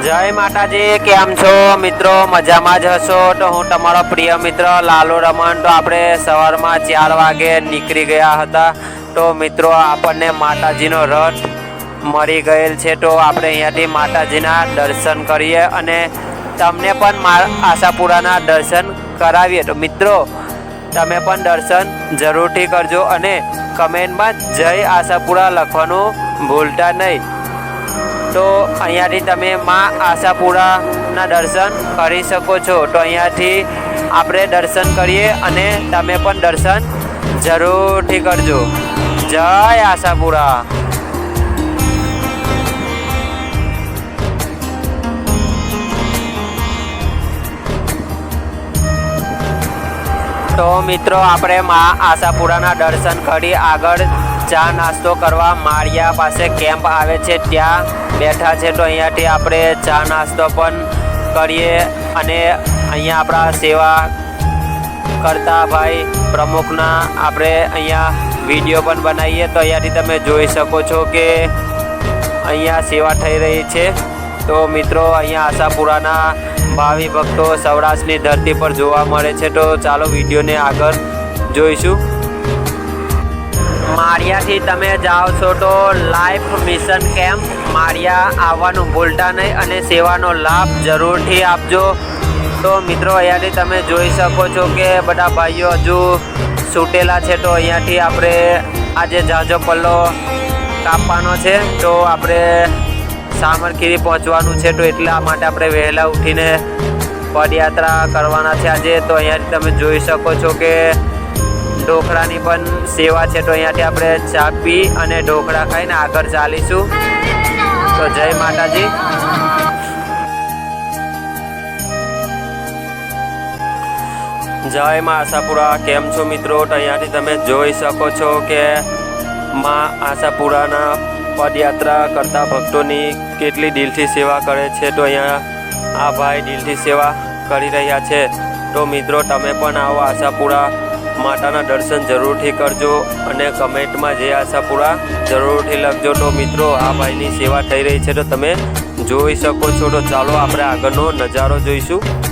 જય માતાજી, કેમ છો મિત્રો? મજામાં જ હશો? તો હું તમારો પ્રિય મિત્ર લાલુ રમણ. તો આપણે સવારમાં 4 વાગે નીકળી ગયા હતા. તો મિત્રો આપણને માતાજીનો રથ મળી ગયેલ છે. તો આપણે અહીંયાથી માતાજીના દર્શન કરીએ અને તમને પણ આશાપુરાના દર્શન કરાવીએ. તો મિત્રો તમે પણ દર્શન જરૂરથી કરજો અને કમેન્ટમાં જય આશાપુરા લખવાનું ભૂલતા નહીં. તો અહીંયાથી તમે માં આશાપુરાના દર્શન કરી શકો છો. તો અહીંયાથી આપણે દર્શન કરીએ અને તમે પણ દર્શન જરૂરથી કરજો. જય આશાપુરા. તો મિત્રો આપણે માં આશાપુરાના દર્શન કરી આગળ ચા નાસ્તો કરવા માળિયા પાસે કેમ્પ આવે છે ત્યાં બેઠા છે. તો અહીંયાથી આપણે ચા નાસ્તો પણ કરીએ અને અહીંયા આપણા સેવા કરતા ભાઈ પ્રમુખના આપણે અહીંયા વિડીયો પણ બનાવીએ. તો અહીંયાથી તમે જોઈ શકો છો કે અહીંયા સેવા થઈ રહી છે. તો મિત્રો અહીંયા આશાપુરાના ભાવિ ભક્તો સૌરાષ્ટ્રની ધરતી પર જોવા મળે છે. તો ચાલો વિડીયોને આગળ જોઈશું. માળિયાથી તમે જાઓ છો તો લાઈફ મિશન કેમ્પ માળિયા આવવાનું ભૂલતા નહીં અને સેવાનો લાભ જરૂરથી આપજો. તો મિત્રો અહીંયાથી તમે જોઈ શકો છો કે બધા ભાઈઓ હજુ છૂટેલા છે. તો અહીંયાથી આપણે આજે ઝાઝો પલ્લો કાપવાનો છે. તો આપણે સામરખીરી પહોંચવાનું છે. તો એટલા માટે આપણે વહેલા ઉઠીને પદયાત્રા કરવાના છે આજે. તો અહીંયાથી તમે જોઈ શકો છો કે ઢોકળાની પણ સેવા છે. તો અહીંયાથી આપણે ચા પી અને ઢોકળા ખાઈને આગળ ચાલીશું. તો જય માતાજી. જય માં આશાપુરા. કેમ છો મિત્રો? તો અહીંયાથી તમે જોઈ શકો છો કે માં આશાપુરાના પદયાત્રા કરતા ભક્તોની કેટલી દિલથી સેવા કરે છે. તો અહીંયા આ ભાઈ દિલથી સેવા કરી રહ્યા છે. તો મિત્રો તમે પણ આવો આશાપુરા માતાના દર્શન જરૂરથી કરજો અને કમેન્ટમાં જે આશાપુરા જરૂરથી લખજો. તો મિત્રો આ ભાઈની સેવા થઈ રહી છે તો તમે જોઈ શકો છો. તો ચાલો આપણે આગળનો નજારો જોઈશું.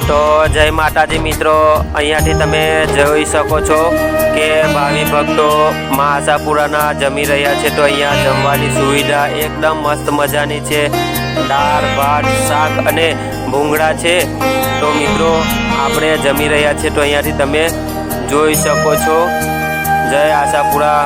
તો જય માતાજી મિત્રો, અહીંયાથી તમે જોઈ શકો છો કે ભાવિ ભક્તો માં આશાપુરાના જમી રહ્યા છે. તો અહીંયા જમવાની સુવિધા એકદમ મસ્ત મજાની છે. દાળ ભાત શાક અને ભૂંગળા છે. તો મિત્રો આપણે જમી રહ્યા છે. તો અહીંયાથી તમે જોઈ શકો છો. જય આશાપુરા.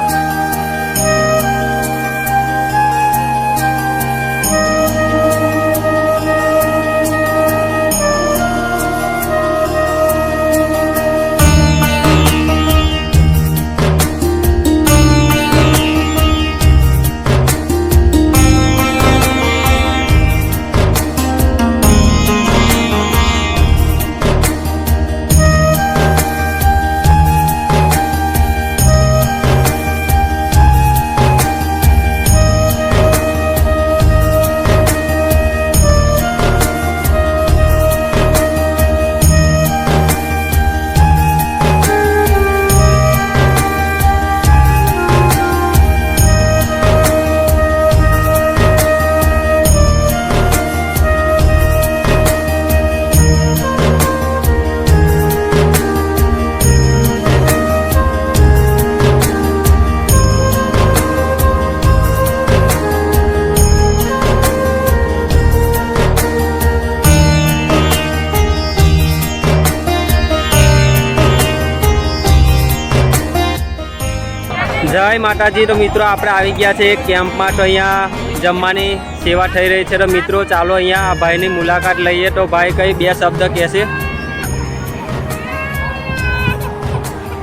જય માતાજી. તો મિત્રો આપણે આવી ગયા છે એક કેમ્પમાં. તો અહીંયા જમવાની સેવા થઈ રહી છે. તો મિત્રો ચાલો અહીંયા આ ભાઈની મુલાકાત લઈએ. તો ભાઈ કઈ બે શબ્દ કહેશે.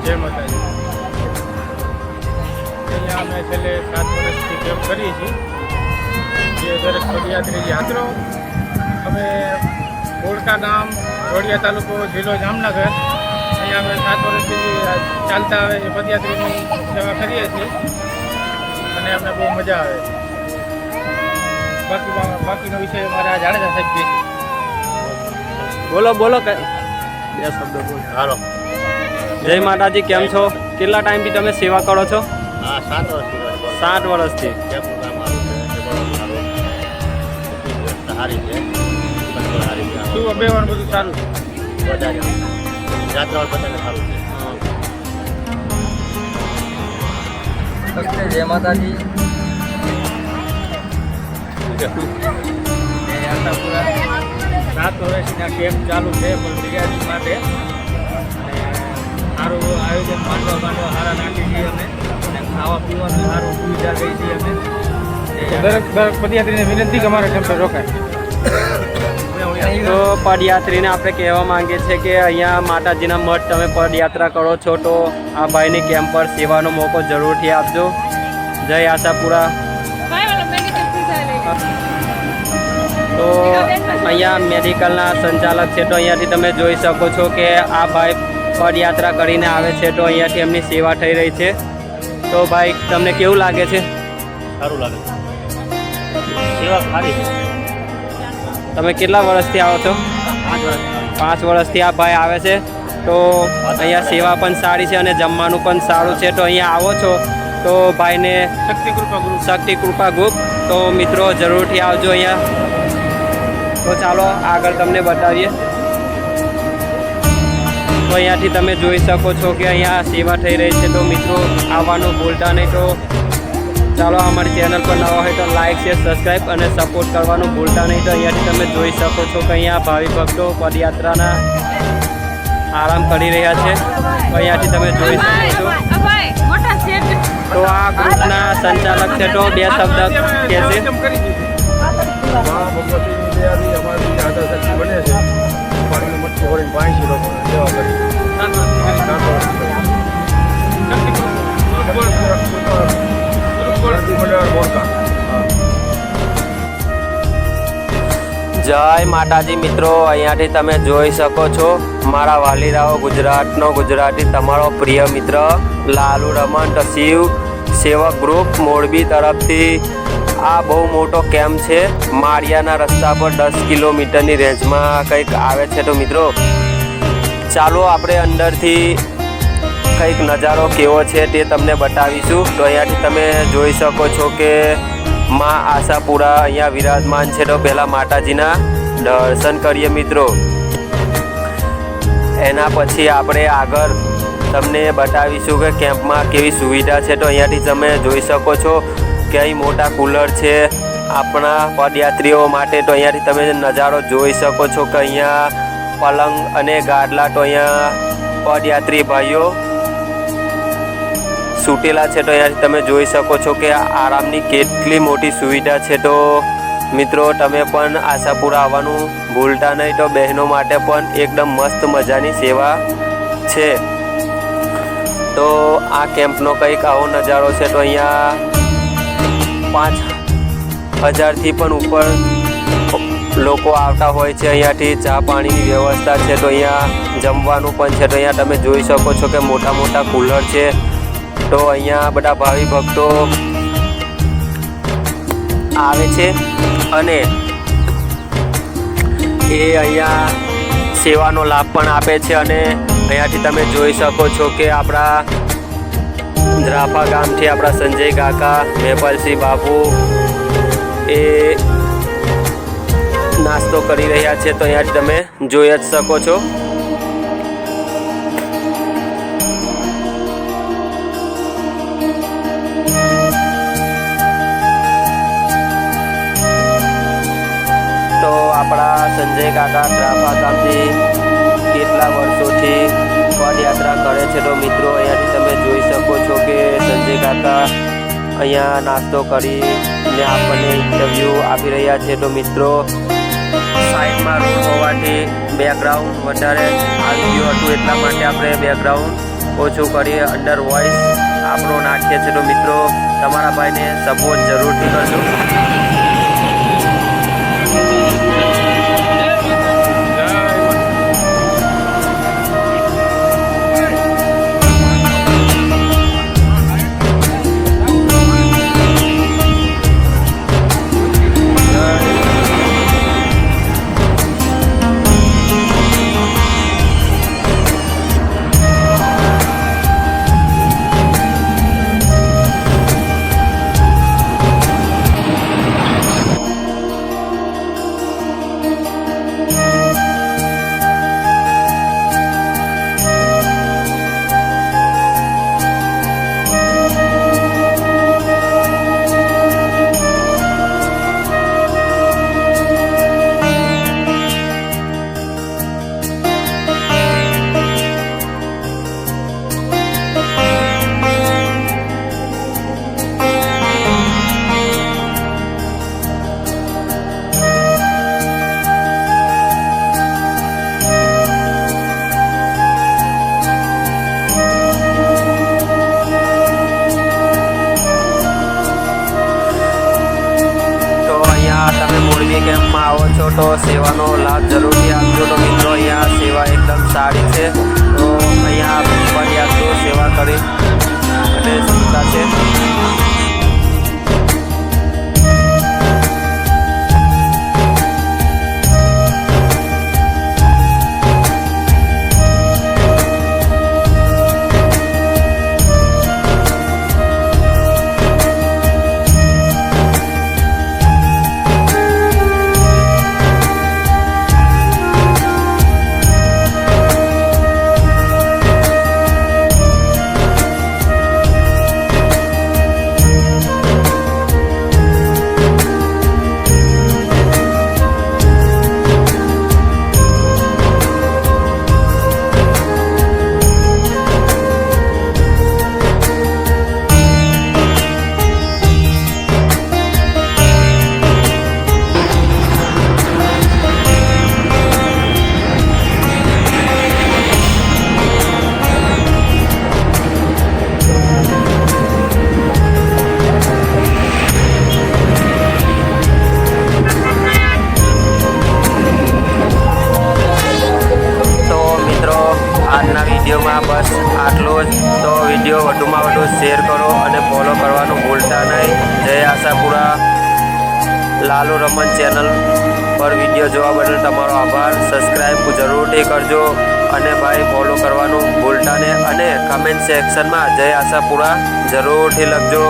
જય માતાજી. અહીંયા અમે છેલ્લે 7 વર્ષથી કેમ્પ કરીએ છીએ. જે દરેક પદયાત્રી યાત્રાઓ અમે બોળકા ગામ, જોડિયા તાલુકો, જિલ્લો જામનગર, અહીંયા અમે 7 વર્ષથી ચાલતા આવે એ પદયાત્રીની સેવા કરીએ છીએ. અને અમને બહુ મજા આવે. બાકીનો વિષય અમારા જાડેજા સાહેબ કહે છે. બોલો બોલો બે શબ્દો બોલો. હાલો. જય માતાજી, કેમ છો? કેટલા ટાઈમથી તમે સેવા કરો છો? હા, 7 વર્ષથી કરું. 7 વર્ષથી. કેમનું કામ સારું છે, સેવાનું સારું. સારી છે, બધું સારી છે. શું બેવાનું બધું સારું છે. વધારે યાત્રાઓ બધાને સારું છે. જય માતાજી. આશાપુરા 7 વર્ષના કેમ્પ ચાલુ છે પણ બિરાજી માટે અને સારું આયોજન માંડવા સારા નાખી છીએ અમે અને ખાવા પીવાનું સારું સુવિધા થઈ છે અમે દરેક પદયાત્રીને વિનંતી કે અમારા કેમ્પે રોકાય. તો પદયાત્રીને આપણે કહેવા માંગીએ છીએ કે અહીંયા માતાજીના મઠ તમે પદયાત્રા કરો છો તો આ ભાઈની કેમ્પ પર સેવાનો મોકો જરૂરથી આપજો. જય આશાપુરા. તો અહીંયા મેડિકલના સંચાલક છે તો અહીંયાથી તમે જોઈ શકો છો કે આ ભાઈ પદયાત્રા કરીને આવે છે તો અહીંયાથી એમની સેવા થઈ રહી છે. તો ભાઈ તમને કેવું લાગે છે? સારું લાગે છે. સેવા સારી છે. તમે કેટલા વર્ષથી આવો છો? 5 વર્ષ. 5 વર્ષથી આ ભાઈ આવે છે. તો અહીંયા સેવા પણ સારી છે અને જમવાનું પણ સારું છે. તો અહીંયા આવો છો તો ભાઈને શક્તિ કૃપા ગ્રુપ તો મિત્રો જરૂરથી આવજો અહીંયા. તો ચાલો આગળ તમને બતાવીએ. તો અહીંયાથી તમે જોઈ શકો છો કે અહીંયા સેવા થઈ રહી છે. તો મિત્રો આવવાનું ભૂલતા નહીં. તો ચાલો અમારી ચેનલ પર નવા હોય તો લાઇક શેર સબસ્ક્રાઈબ અને સપોર્ટ કરવાનું ભૂલતા નહીં. તો અહીંયાથી તમે જોઈ શકો છો કે અહીંયા ભાવિ ભક્તો પદયાત્રાના આરામ કરી રહ્યા છે. તો અહીંયાથી તમે જોઈ શકો છો. તો આ ગ્રુપના સંચાલક છે તો 2 શબ્દ કહેશે. ભગવતીની દયાથી અમારી યાત્રા બને છે. પાણીનું મટકું ભરીને 82 લોકોને સેવા કરી. જય માતાજી મિત્રો, અહીંયાથી તમે જોઈ શકો છો મારા વાલીરાઓ ગુજરાતનો ગુજરાતી તમારો પ્રિય મિત્ર લાલુ રમણ શિવ સેવક ગ્રુપ મોરબી તરફથી આ બહુ મોટો કેમ્પ છે. માળિયાના રસ્તા પર 10 કિલોમીટરની રેન્જમાં કંઈક આવે છે. તો મિત્રો ચાલો આપણે અંદરથી કંઈક નજારો કેવો છે તે તમને બતાવીશું. તો અહીંયાથી તમે જોઈ શકો છો કે માં આશાપુરા અહીંયા વિરાજમાન છે. તો પહેલાં માતાજીના દર્શન કરીએ મિત્રો. એના પછી આપણે આગળ તમને બતાવીશું કે કેમ્પમાં કેવી સુવિધા છે. તો અહીંયાથી તમે જોઈ શકો છો કે અહીં મોટા કુલર છે આપણા પદયાત્રીઓ માટે. તો અહીંયાથી તમે નજારો જોઈ શકો છો કે અહીંયા પલંગ અને ગાદલા તો અહીંયા પદયાત્રી ભાઈઓ સૂટેલા છે. તો અહીંયાથી તમે જોઈ શકો છો કે આરામની કેટલી મોટી સુવિધા છે. તો મિત્રો તમે પણ આશાપુરા આવવાનું ભૂલતા નહીં. તો બહેનો માટે પણ એકદમ મસ્ત મજાની સેવા છે. તો આ કેમ્પનો કંઈક આવો નજારો છે. તો અહીંયા 5000થી પણ ઉપર લોકો આવતા હોય છે. અહીંયાથી ચા પાણીની વ્યવસ્થા છે. તો અહીંયા જમવાનું પણ છે. તો અહીંયા તમે જોઈ શકો છો કે મોટા મોટા કુલર છે. તો અહીંયા બધા ભાવિ ભક્તો આવે છે અને એ અહીંયા સેવાનો લાભ પણ આપે છે. અને અહીંયાથી તમે જોઈ શકો છો કે આપણા દ્રાફા ગામથી આપણા સંજય કાકા મેપલસિંહ બાપુ એ નાસ્તો કરી રહ્યા છે. તો અહીંયાથી તમે જોઈ જ શકો છો. તો આપણા સંજય કાકા દ્રાફા ગામથી કેટલા વર્ષોથી પદયાત્રા કરે છે. તો મિત્રો અહીંયાથી તમે જોઈ શકો છો કે સંજય કાકા અહીંયા નાસ્તો કરીને આપણને ઇન્ટરવ્યૂ આપી રહ્યા છે. તો મિત્રો સાઈડમાં રોડ હોવાથી બેકગ્રાઉન્ડ વધારે આવી ગયું હતું એટલા માટે આપણે બેકગ્રાઉન્ડ ઓછું કરીએ અંદર વોઇસ આપણો નાખીએ છીએ. તો મિત્રો તમારા ભાઈને સપોર્ટ જરૂરથી કરજો. તો સેવાનો લાભ જરૂરથી આપજો. તો મિત્રો અહીંયા સેવા એકદમ સારી છે. તો અહીંયા પદયાત્રીઓ સેવા કરી અને શીખતા છે. આજના વિડીયોમાં બસ આટલું જ. તો વિડીયો વધુમાં વધુ શેર કરો અને ફોલો કરવાનું ભૂલતા નહીં. જય આશાપુરા લાલુ રમન ચેનલ પર વિડીયો જોવા બદલ તમારો આભાર. સબસ્ક્રાઈબ જરૂરથી કરજો અને ભાઈ ફોલો કરવાનું ભૂલતા નહીં. અને કમેન્ટ સેક્શનમાં જય આશાપુરા જરૂરથી લખજો.